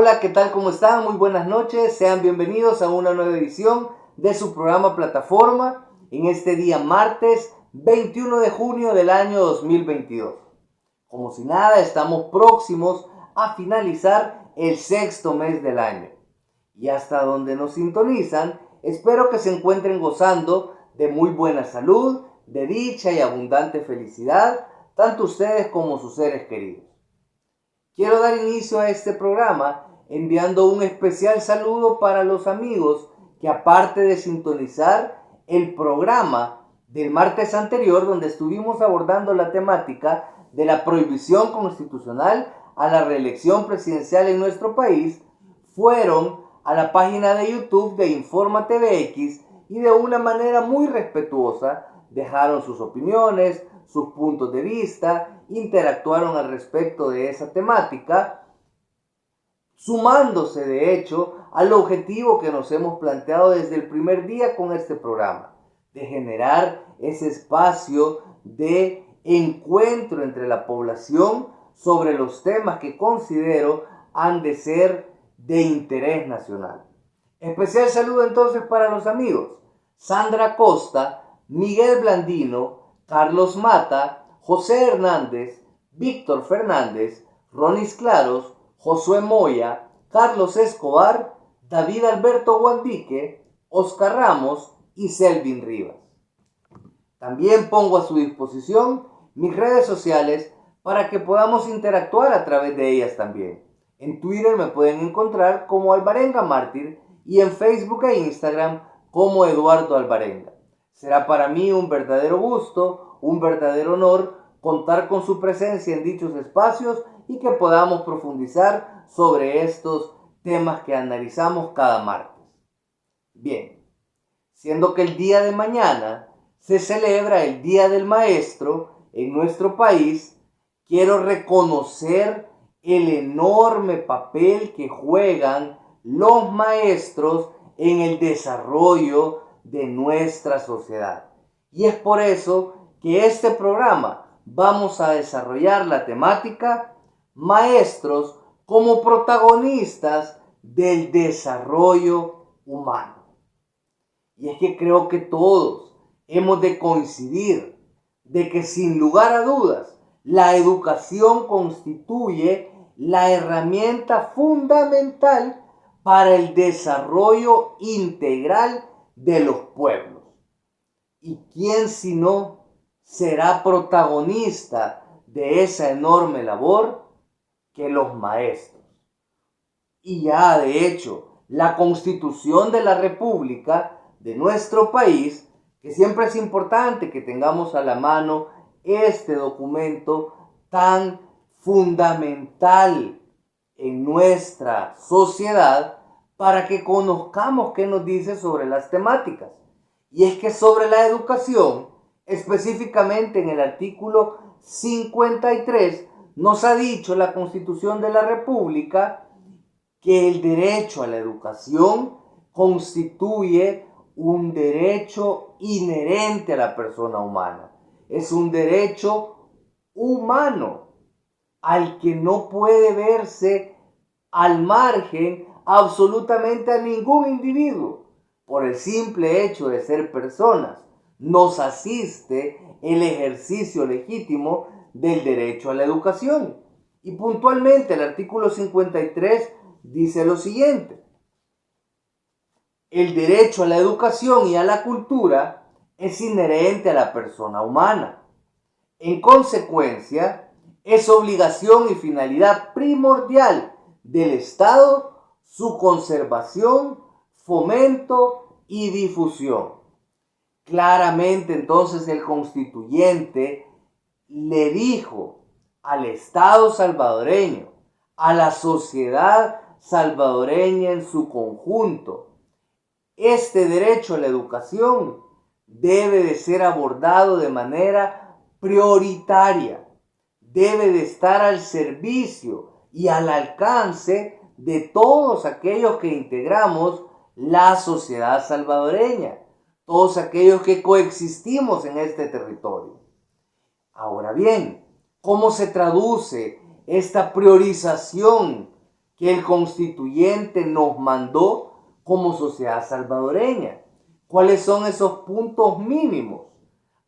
Hola, ¿qué tal? ¿Cómo están? Muy buenas noches. Sean bienvenidos a una nueva edición de su programa Plataforma en este día martes 21 de junio del año 2022. Como si nada, estamos próximos a finalizar el sexto mes del año. Y hasta donde nos sintonizan, espero que se encuentren gozando de muy buena salud, de dicha y abundante felicidad, tanto ustedes como sus seres queridos. Quiero dar inicio a este programa enviando un especial saludo para los amigos que, aparte de sintonizar el programa del martes anterior, donde estuvimos abordando la temática de la prohibición constitucional a la reelección presidencial en nuestro país, fueron a la página de YouTube de Informa TVX y de una manera muy respetuosa dejaron sus opiniones, sus puntos de vista, interactuaron al respecto de esa temática, sumándose de hecho al objetivo que nos hemos planteado desde el primer día con este programa, de generar ese espacio de encuentro entre la población sobre los temas que considero han de ser de interés nacional. Especial saludo entonces para los amigos Sandra Costa, Miguel Blandino, Carlos Mata, José Hernández, Víctor Fernández, Ronis Claros, Josué Moya, Carlos Escobar, David Alberto Guandique, Oscar Ramos y Selvin Rivas. También pongo a su disposición mis redes sociales para que podamos interactuar a través de ellas también. En Twitter me pueden encontrar como Alvarenga Mártir y en Facebook e Instagram como Eduardo Alvarenga. Será para mí un verdadero gusto, un verdadero honor contar con su presencia en dichos espacios y que podamos profundizar sobre estos temas que analizamos cada martes. Bien, siendo que el día de mañana se celebra el Día del Maestro en nuestro país, quiero reconocer el enorme papel que juegan los maestros en el desarrollo de nuestra sociedad. Y es por eso que este programa vamos a desarrollar la temática Maestros como protagonistas del desarrollo humano. Y es que creo que todos hemos de coincidir de que sin lugar a dudas la educación constituye la herramienta fundamental para el desarrollo integral de los pueblos. ¿Y quién si no será protagonista de esa enorme labor que los maestros? Y ya de hecho, la Constitución de la República de nuestro país, que siempre es importante que tengamos a la mano este documento tan fundamental en nuestra sociedad para que conozcamos qué nos dice sobre las temáticas. Y es que sobre la educación, específicamente en el artículo 53, nos ha dicho la Constitución de la República que el derecho a la educación constituye un derecho inherente a la persona humana. Es un derecho humano al que no puede verse al margen absolutamente a ningún individuo. Por el simple hecho de ser personas, nos asiste el ejercicio legítimo del derecho a la educación. Y puntualmente el artículo 53 dice lo siguiente: el derecho a la educación y a la cultura es inherente a la persona humana. En consecuencia, es obligación y finalidad primordial del Estado su conservación, fomento y difusión. Claramente entonces el constituyente le dijo al Estado salvadoreño, a la sociedad salvadoreña en su conjunto, este derecho a la educación debe de ser abordado de manera prioritaria, debe de estar al servicio y al alcance de todos aquellos que integramos la sociedad salvadoreña, todos aquellos que coexistimos en este territorio. Ahora bien, ¿cómo se traduce esta priorización que el constituyente nos mandó como sociedad salvadoreña. ¿Cuáles son esos puntos mínimos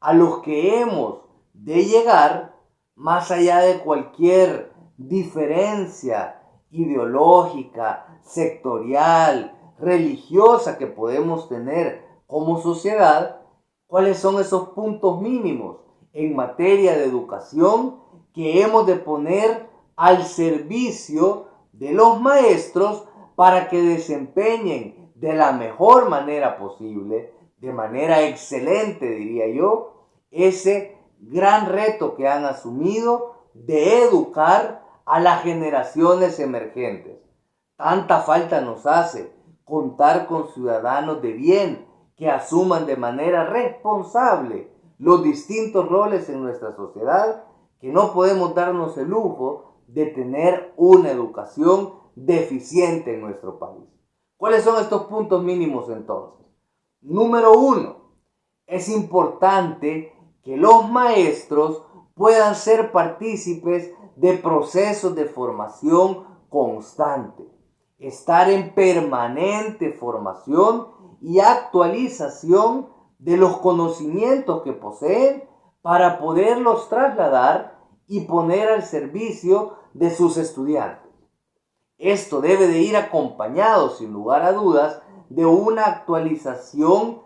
a los que hemos de llegar más allá de cualquier diferencia ideológica, sectorial, religiosa que podemos tener como sociedad? ¿Cuáles son esos puntos mínimos en materia de educación que hemos de poner al servicio de los maestros para que desempeñen de la mejor manera posible, de manera excelente, diría yo, ese gran reto que han asumido de educar a las generaciones emergentes? Tanta falta nos hace contar con ciudadanos de bien que asuman de manera responsable los distintos roles en nuestra sociedad, que no podemos darnos el lujo de tener una educación deficiente en nuestro país. ¿Cuáles son estos puntos mínimos entonces? Número 1, es importante que los maestros puedan ser partícipes de procesos de formación constante, estar en permanente formación y actualización de los conocimientos que poseen para poderlos trasladar y poner al servicio de sus estudiantes. Esto debe de ir acompañado, sin lugar a dudas, de una actualización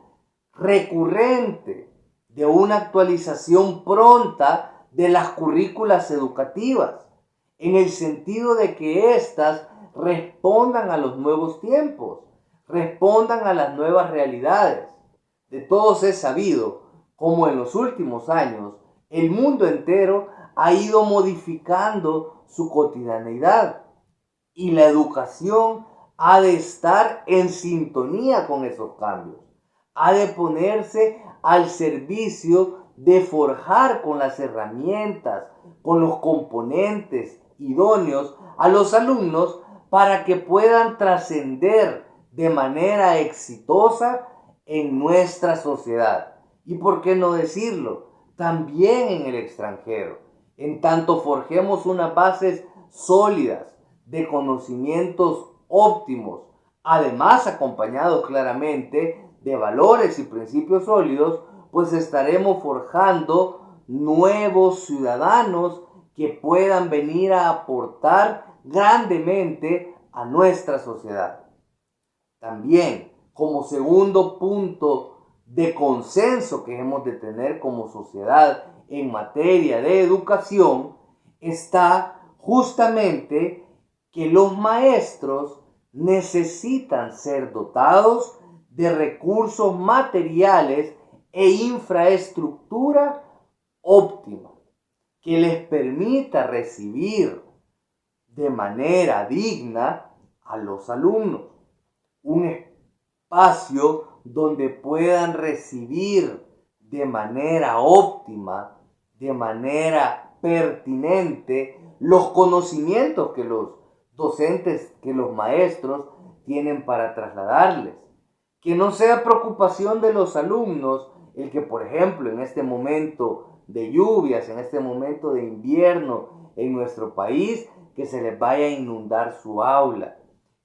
recurrente, de una actualización pronta de las currículas educativas, en el sentido de que éstas respondan a los nuevos tiempos, respondan a las nuevas realidades. De todos es sabido cómo en los últimos años el mundo entero ha ido modificando su cotidianeidad y la educación ha de estar en sintonía con esos cambios, ha de ponerse al servicio de forjar con las herramientas, con los componentes idóneos a los alumnos para que puedan trascender de manera exitosa en nuestra sociedad. Y por qué no decirlo, también en el extranjero, en tanto forjemos unas bases sólidas de conocimientos óptimos, además acompañados claramente de valores y principios sólidos, pues estaremos forjando nuevos ciudadanos que puedan venir a aportar grandemente a nuestra sociedad. También, como segundo punto de consenso que hemos de tener como sociedad en materia de educación, está justamente que los maestros necesitan ser dotados de recursos materiales e infraestructura óptima que les permita recibir de manera digna a los alumnos. Un espacio donde puedan recibir de manera óptima, de manera pertinente, los conocimientos que los docentes, que los maestros tienen para trasladarles. Que no sea preocupación de los alumnos el que, por ejemplo, en este momento de lluvias, en este momento de invierno en nuestro país, que se les vaya a inundar su aula,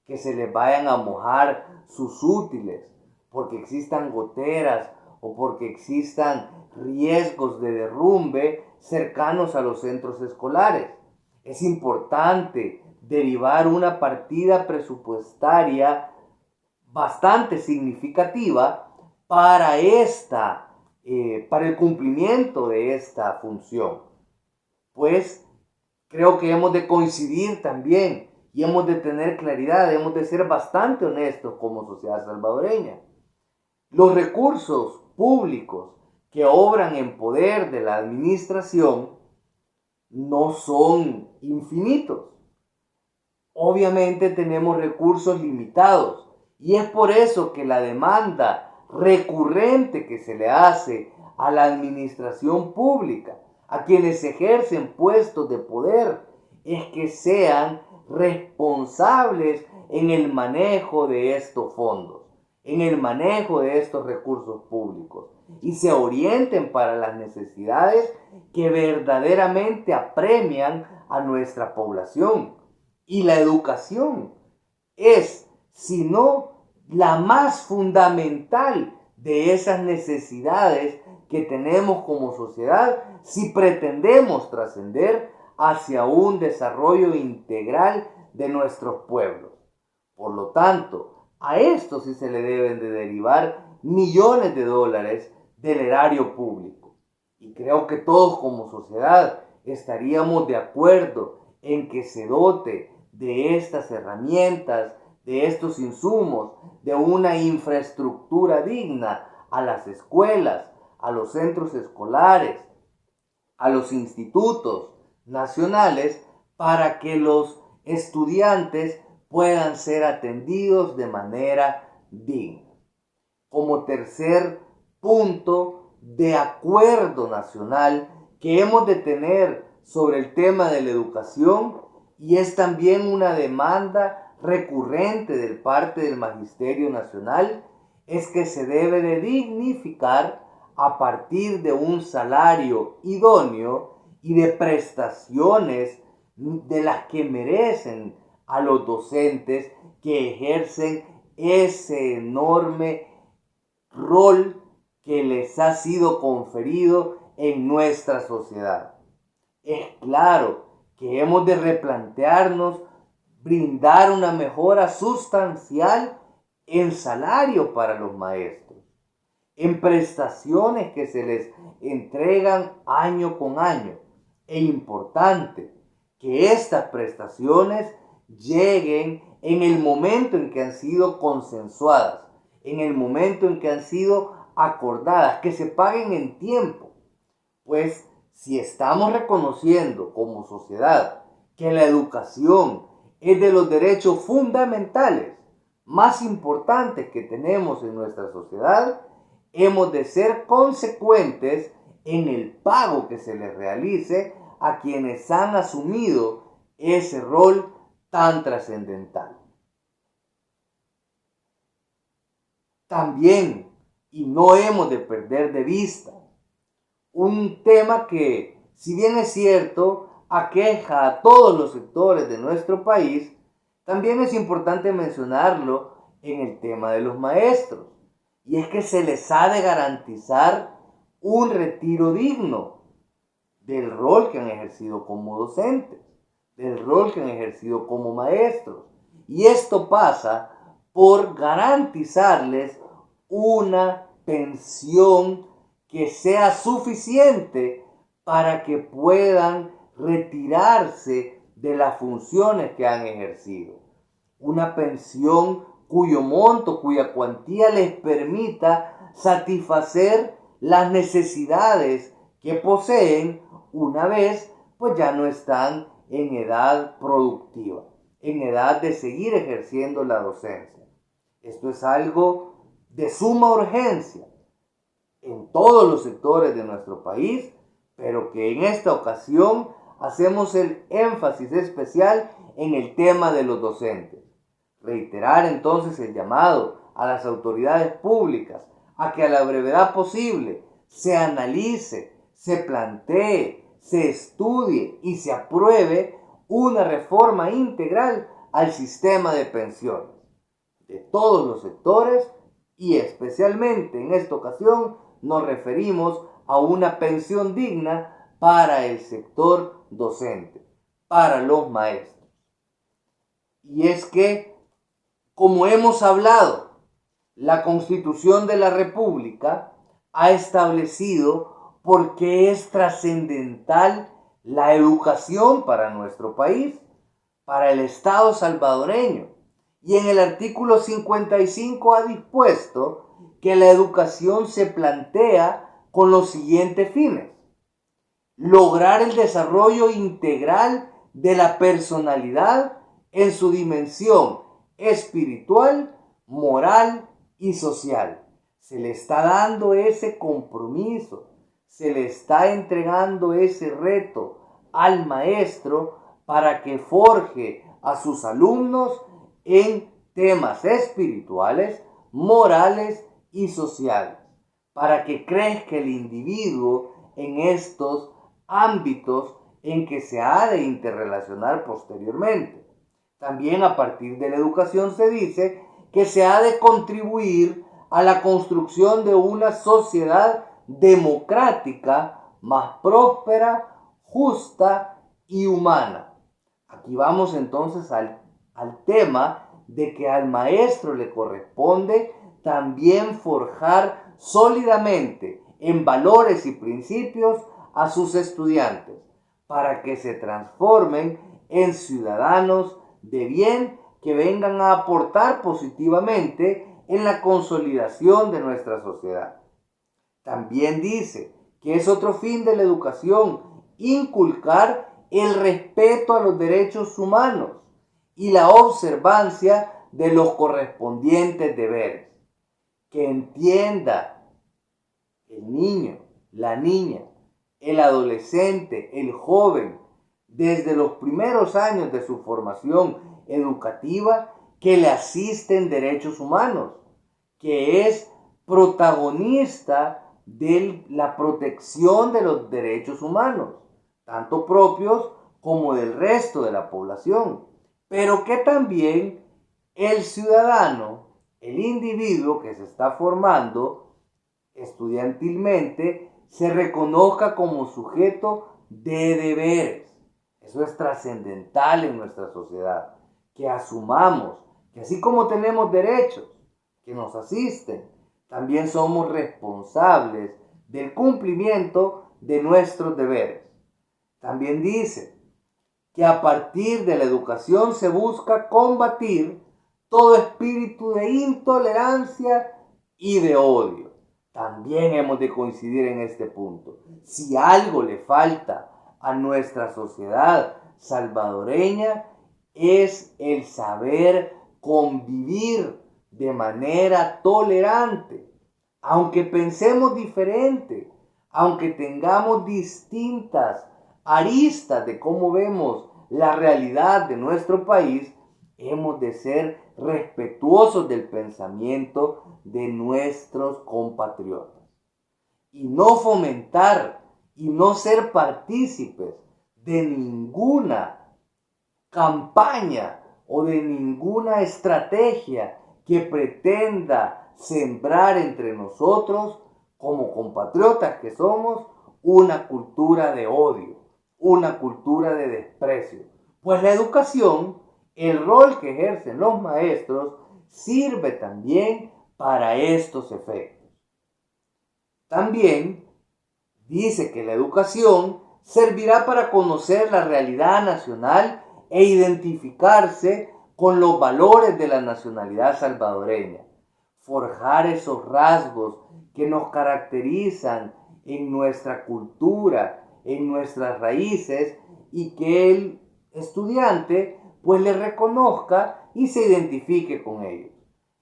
que se les vayan a mojar sus útiles, porque existan goteras o porque existan riesgos de derrumbe cercanos a los centros escolares. Es importante derivar una partida presupuestaria bastante significativa para el cumplimiento de esta función. Pues creo que hemos de coincidir también y hemos de tener claridad, hemos de ser bastante honestos como sociedad salvadoreña. Los recursos públicos que obran en poder de la administración no son infinitos. Obviamente tenemos recursos limitados y es por eso que la demanda recurrente que se le hace a la administración pública, a quienes ejercen puestos de poder, es que sean responsables en el manejo de estos fondos, en el manejo de estos recursos públicos y se orienten para las necesidades que verdaderamente apremian a nuestra población. Y la educación es, si no la más fundamental de esas necesidades que tenemos como sociedad, si pretendemos trascender hacia un desarrollo integral de nuestros pueblos. Por lo tanto, a esto sí se le deben de derivar millones de dólares del erario público. Y creo que todos como sociedad estaríamos de acuerdo en que se dote de estas herramientas, de estos insumos, de una infraestructura digna a las escuelas, a los centros escolares, a los institutos nacionales, para que los estudiantes puedan ser atendidos de manera digna. Como tercer punto de acuerdo nacional que hemos de tener sobre el tema de la educación, y es también una demanda recurrente de parte del Magisterio Nacional, es que se debe de dignificar a partir de un salario idóneo y de prestaciones de las que merecen a los docentes que ejercen ese enorme rol que les ha sido conferido en nuestra sociedad. Es claro que hemos de replantearnos brindar una mejora sustancial en salario para los maestros, en prestaciones que se les entregan año con año. Es importante que estas prestaciones lleguen en el momento en que han sido consensuadas, en el momento en que han sido acordadas, que se paguen en tiempo. Pues si estamos reconociendo como sociedad que la educación es de los derechos fundamentales más importantes que tenemos en nuestra sociedad, hemos de ser consecuentes en el pago que se les realice a quienes han asumido ese rol tan trascendental. También, y no hemos de perder de vista, un tema que, si bien es cierto, aqueja a todos los sectores de nuestro país, también es importante mencionarlo en el tema de los maestros. Y es que se les ha de garantizar un retiro digno del rol que han ejercido como docentes, del rol que han ejercido como maestros. Y esto pasa por garantizarles una pensión que sea suficiente para que puedan retirarse de las funciones que han ejercido. Una pensión cuyo monto, cuya cuantía les permita satisfacer las necesidades que poseen una vez pues ya no están en edad productiva, en edad de seguir ejerciendo la docencia. Esto es algo de suma urgencia en todos los sectores de nuestro país, pero que en esta ocasión hacemos el énfasis especial en el tema de los docentes. Reiterar entonces el llamado a las autoridades públicas a que a la brevedad posible se analice, se plantee, se estudie y se apruebe una reforma integral al sistema de pensiones de todos los sectores, y especialmente en esta ocasión nos referimos a una pensión digna para el sector docente, para los maestros. Y es que, como hemos hablado, la Constitución de la República ha establecido por qué es trascendental la educación para nuestro país, para el Estado salvadoreño. Y en el artículo 55 ha dispuesto que la educación se plantea con los siguientes fines: lograr el desarrollo integral de la personalidad en su dimensión espiritual, moral y social. Se le está dando ese compromiso, se le está entregando ese reto al maestro para que forje a sus alumnos en temas espirituales, morales y sociales, para que crezca el individuo en estos ámbitos en que se ha de interrelacionar posteriormente. También a partir de la educación se dice que se ha de contribuir a la construcción de una sociedad democrática más próspera, justa y humana. Aquí vamos entonces al tema de que al maestro le corresponde también forjar sólidamente en valores y principios a sus estudiantes para que se transformen en ciudadanos de bien que vengan a aportar positivamente en la consolidación de nuestra sociedad. También dice que es otro fin de la educación inculcar el respeto a los derechos humanos y la observancia de los correspondientes deberes. Que entienda el niño, la niña, el adolescente, el joven, desde los primeros años de su formación educativa, que le asisten derechos humanos, que es protagonista de la protección de los derechos humanos, tanto propios como del resto de la población, pero que también el ciudadano, el individuo que se está formando estudiantilmente, se reconozca como sujeto de deberes. Eso es trascendental en nuestra sociedad, que asumamos que así como tenemos derechos que nos asisten, también somos responsables del cumplimiento de nuestros deberes. También dice que a partir de la educación se busca combatir todo espíritu de intolerancia y de odio. También hemos de coincidir en este punto. Si algo le falta a nuestra sociedad salvadoreña es el saber convivir de manera tolerante, aunque pensemos diferente, aunque tengamos distintas aristas de cómo vemos la realidad de nuestro país, hemos de ser respetuosos del pensamiento de nuestros compatriotas y no fomentar y no ser partícipes de ninguna campaña o de ninguna estrategia que pretenda sembrar entre nosotros, como compatriotas que somos, una cultura de odio, una cultura de desprecio. Pues la educación, el rol que ejercen los maestros, sirve también para estos efectos. También dice que la educación servirá para conocer la realidad nacional e identificarse con los valores de la nacionalidad salvadoreña, forjar esos rasgos que nos caracterizan en nuestra cultura, en nuestras raíces, y que el estudiante pues le reconozca y se identifique con ellos.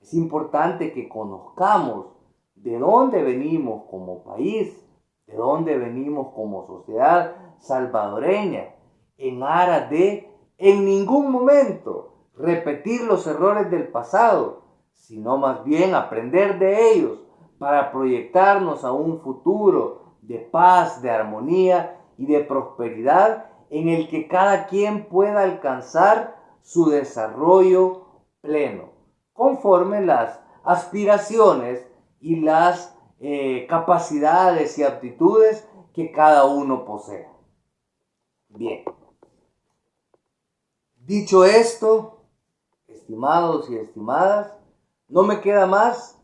Es importante que conozcamos de dónde venimos como país, de dónde venimos como sociedad salvadoreña, en aras de en ningún momento repetir los errores del pasado, sino más bien aprender de ellos para proyectarnos a un futuro de paz, de armonía y de prosperidad en el que cada quien pueda alcanzar su desarrollo pleno, conforme las aspiraciones y las capacidades y aptitudes que cada uno posea. Bien, dicho esto, estimados y estimadas, no me queda más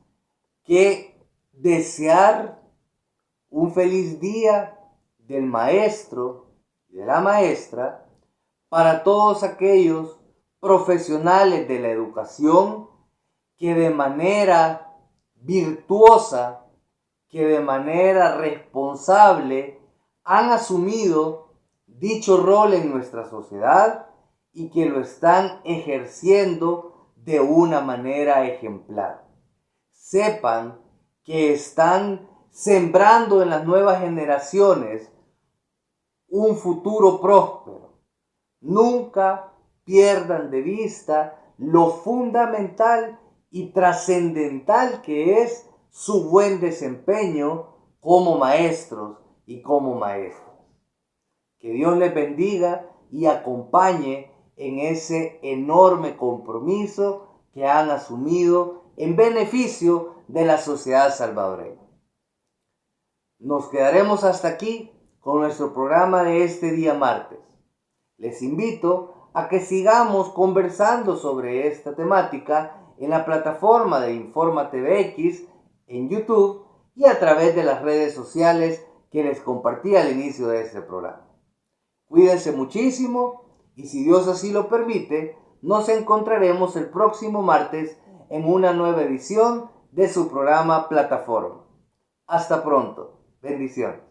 que desear un feliz día del maestro y de la maestra para todos aquellos profesionales de la educación que de manera virtuosa, que de manera responsable han asumido dicho rol en nuestra sociedad y que lo están ejerciendo de una manera ejemplar. Sepan que están sembrando en las nuevas generaciones un futuro próspero. Nunca pierdan de vista lo fundamental y trascendental que es su buen desempeño como maestros y como maestras. Que Dios les bendiga y acompañe en ese enorme compromiso que han asumido en beneficio de la sociedad salvadoreña. Nos quedaremos hasta aquí con nuestro programa de este día martes. Les invito a que sigamos conversando sobre esta temática en la plataforma de Informa TVX, en YouTube y a través de las redes sociales que les compartí al inicio de este programa. Cuídense muchísimo y si Dios así lo permite, nos encontraremos el próximo martes en una nueva edición de su programa Plataforma. Hasta pronto. Bendiciones.